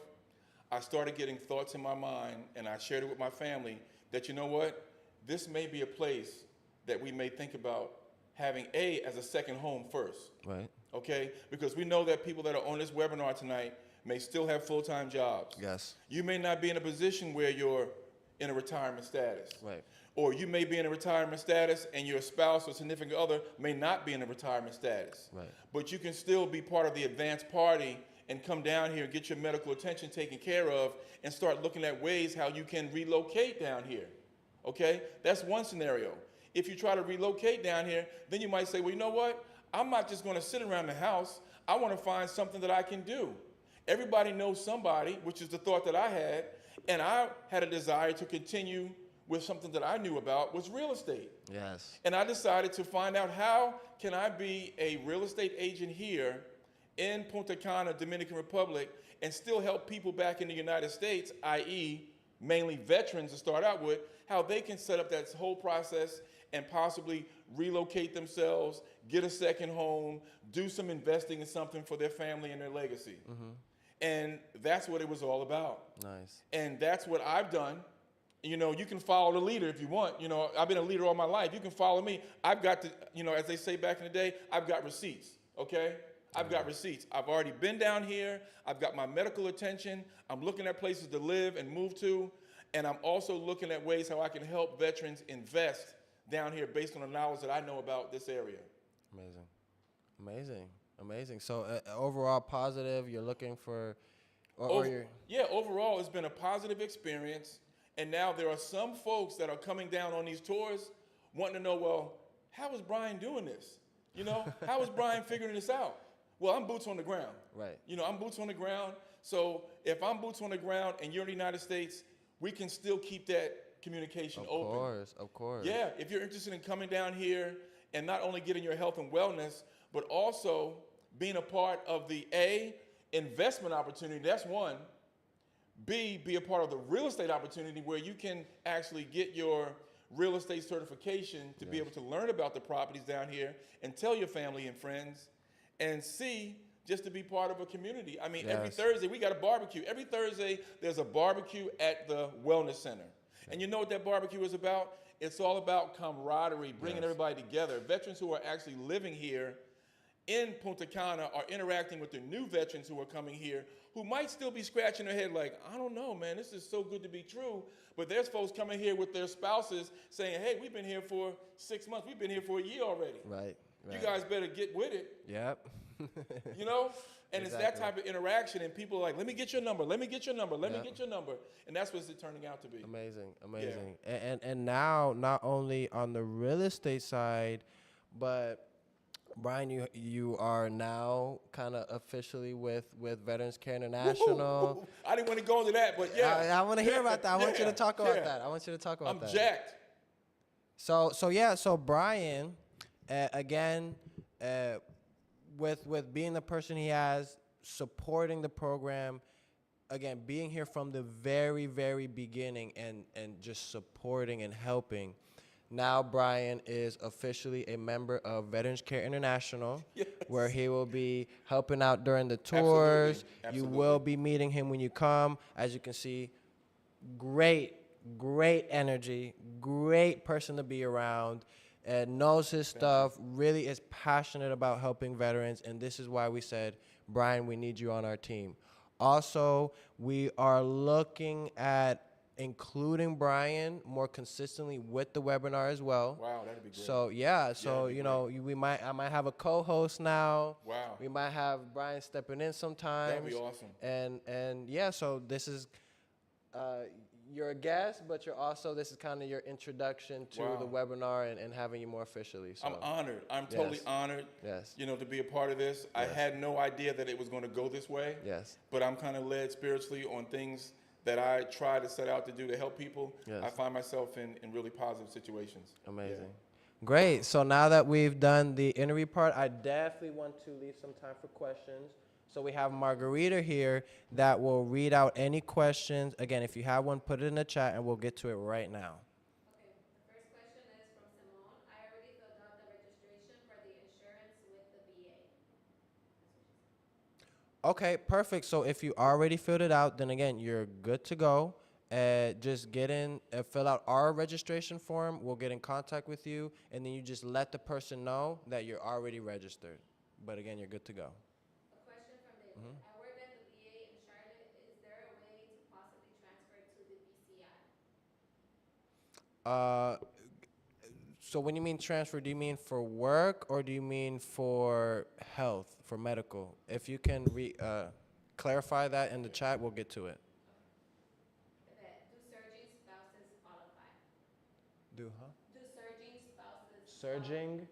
I started getting thoughts in my mind, and I shared it with my family that, you know what, this may be a place that we may think about having as a second home first, Right. okay? Because we know that people that are on this webinar tonight may still have full-time jobs. Yes. You may not be in a position where you're in a retirement status. Right. Or you may be in a retirement status and your spouse or significant other may not be in a retirement status. Right. But you can still be part of the advanced party and come down here and get your medical attention taken care of and start looking at ways how you can relocate down here. Okay? That's one scenario. If you try to relocate down here, then you might say, well, you know what? I'm not just going to sit around the house. I want to find something that I can do. Everybody knows somebody, which is the thought that I had, and I had a desire to continue with something that I knew about was real estate. Yes. And I decided to find out how can I be a real estate agent here in Punta Cana, Dominican Republic, and still help people back in the United States, i.e. mainly veterans to start out with, how they can set up that whole process and possibly relocate themselves, get a second home, do some investing in something for their family and their legacy. And that's what it was all about. Nice. And that's what I've done. You know, you can follow the leader if you want. You know, I've been a leader all my life. You can follow me. I've got to, you know, as they say back in the day, I've got receipts, okay? I've got receipts. I've already been down here. I've got my medical attention. I'm looking at places to live and move to. And I'm also looking at ways how I can help veterans invest down here based on the knowledge that I know about this area. Amazing. Amazing. Amazing. So overall positive. You're looking for, or Over- you're yeah, overall, it's been a positive experience. And now there are some folks that are coming down on these tours wanting to know, well, how is Brian doing this? You know, how is Brian figuring this out? Well, I'm boots on the ground. right. You know, I'm boots on the ground. So if I'm boots on the ground and you're in the United States, we can still keep that communication Of open. course, of course. Yeah, if you're interested in coming down here and not only getting your health and wellness, but also being a part of the investment opportunity, that's one. B, be a part of the real estate opportunity where you can actually get your real estate certification to be able to learn about the properties down here and tell your family and friends. And C, just to be part of a community. I mean, every Yes. Thursday we got a barbecue. Every Thursday there's a barbecue at the Wellness Center. And you know what that barbecue is about? It's all about camaraderie, bringing everybody together. Veterans who are actually living here in Punta Cana are interacting with the new veterans who are coming here who might still be scratching their head like, I don't know, man, this is so good to be true. But there's folks coming here with their spouses saying, hey, we've been here for 6 months. We've been here for a year already. Right. You guys better get with it, Yep. you know? And it's that Exactly. type of interaction, and people are like, let me get your number, let me get your number, let me Yep. get your number. And that's what's it turning out to be. Amazing, amazing. And now not only on the real estate side, but Brian, you are now kind of officially with Veterans Care International. Woo-hoo. I didn't want to go into that, but yeah. I want to hear about that. I want you to Yeah, talk about yeah. that. I want you to talk about I'm that. jacked. So Brian, again, with being the person he has, supporting the program, again, being here from the very, very beginning and just supporting and helping. Now Brian is officially a member of Veterans Care International, where he will be helping out during the tours. Absolutely. You will be meeting him when you come. As you can see, great energy, great person to be around, and knows his stuff, really is passionate about helping veterans, and this is why we said, Brian, we need you on our team. Also, we are looking at including Brian more consistently with the webinar as well. Wow, that'd be great. So yeah, so that'd be you know, I might have a co-host now. Wow. We might have Brian stepping in sometimes. That'd be awesome. And yeah, so this is you're a guest, but this is kind of your introduction to the webinar and having you more officially. So I'm honored. I'm totally honored, Yes. you know, to be a part of this. I had no idea that it was going to go this way. Yes. But I'm kind of led spiritually on things that I try to set out to do to help people. Yes. I find myself in really positive situations. Amazing. Great. So now that we've done the interview part, I definitely want to leave some time for questions. So we have Margarita here that will read out any questions. Again, if you have one, put it in the chat and we'll get to it right now. Okay, the first question is from Simone. I already filled out the registration for the insurance with the VA. Okay, perfect. So if you already filled it out, then again, you're good to go. Just get in, fill out our registration form. We'll get in contact with you, and then you just let the person know that you're already registered. But again, you're good to go. A question from David. I work at the VA in Charlotte. Is there a way to possibly transfer to the VCI? So when you mean transfer, do you mean for work or do you mean for health, for medical? If you can clarify that in the chat, we'll get to it. Do surging spouses qualify? Do Do surging spouses surging?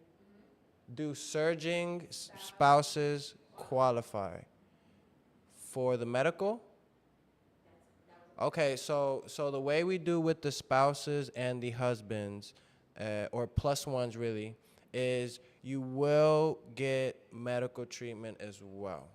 Do surging spouses qualify for the medical? Okay, so the way we do with the spouses and the husbands, or plus ones really, is you will get medical treatment as well.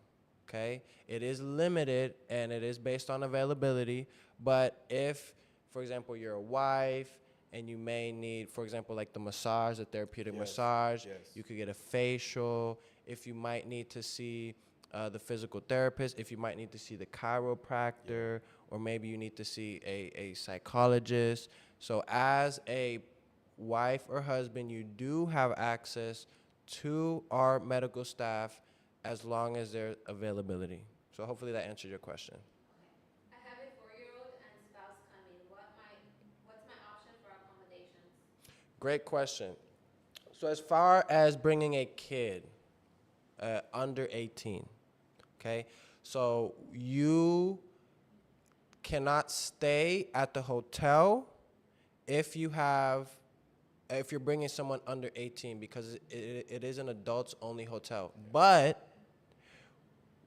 Okay, it is limited and it is based on availability. But if, for example, you're a wife and you may need, for example, like the massage, the therapeutic massage, you could get a facial. If you might need to see the physical therapist, if you might need to see the chiropractor, or maybe you need to see a psychologist. So as a wife or husband, you do have access to our medical staff as long as there's availability. So hopefully that answered your question. I have a 4-year-old and spouse coming. What's my option for accommodations? Great question. So as far as bringing a kid, under 18. Okay, so you cannot stay at the hotel if you're bringing someone under 18 because it is an adults only hotel. But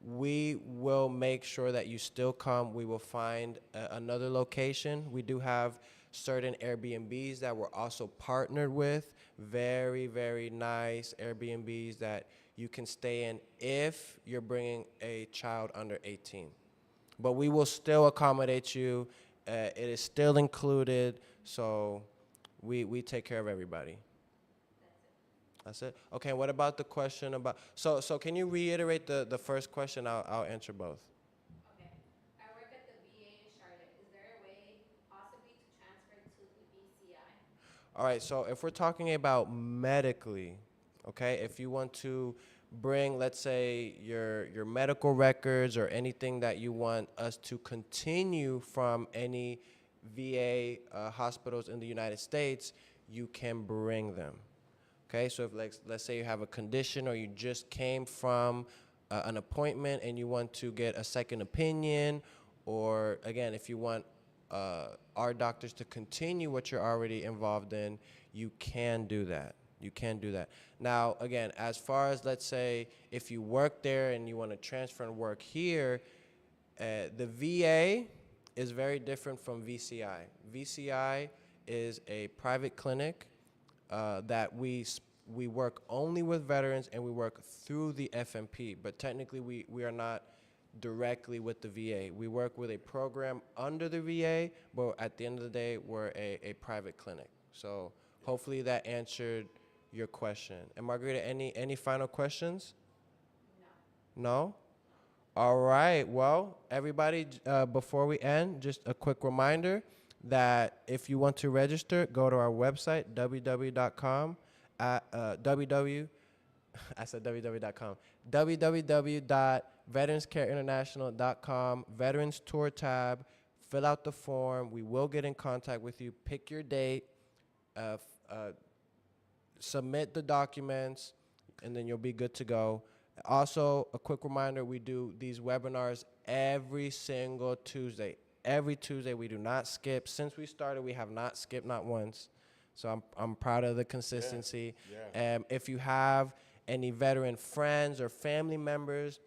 we will make sure that you still come. We will find another location. We do have certain Airbnbs that we're also partnered with. Very, very nice Airbnbs that you can stay in if you're bringing a child under 18. But we will still accommodate you. It is still included, so we take care of everybody. That's it. Okay. What about the question about? So can you reiterate the first question? I'll answer both. Okay. I work at the VA in Charlotte. Is there a way possibly to transfer to the VCI? All right. So if we're talking about medically, okay, if you want to bring, let's say, your medical records or anything that you want us to continue from any VA hospitals in the United States, you can bring them. Okay, so if let's say you have a condition or you just came from an appointment and you want to get a second opinion, or again, if you want our doctors to continue what you're already involved in, you can do that. You can do that. Now, again, as far as let's say if you work there and you want to transfer and work here, the VA is very different from VCI. VCI is a private clinic that we work only with veterans and we work through the FMP, but technically we are not directly with the VA. We work with a program under the VA, but at the end of the day, we're a private clinic. So hopefully that answered your question. And Margarita, any final questions? No. No? All right. Well, everybody, before we end, just a quick reminder that if you want to register, go to our website, www.com, www.veteranscareinternational.com, Veterans Tour tab, fill out the form. We will get in contact with you. Pick your date, submit the documents, and then you'll be good to go. Also, a quick reminder, we do these webinars every single Tuesday. Every Tuesday, we do not skip. Since we started, we have not skipped, not once. So I'm proud of the consistency. Yeah. If you have any veteran friends or family members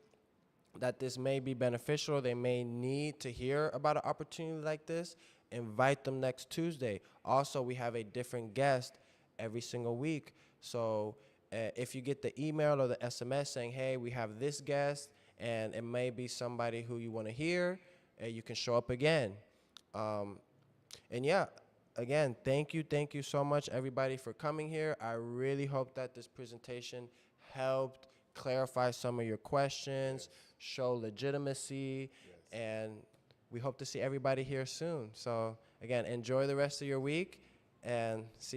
that this may be beneficial, they may need to hear about an opportunity like this, invite them next Tuesday. Also, we have a different guest every single week. So if you get the email or the SMS saying, hey, we have this guest, and it may be somebody who you want to hear, you can show up again. And yeah, again, thank you so much, everybody, for coming here. I really hope that this presentation helped clarify some of your questions, show legitimacy, and we hope to see everybody here soon. So again, enjoy the rest of your week, and see you.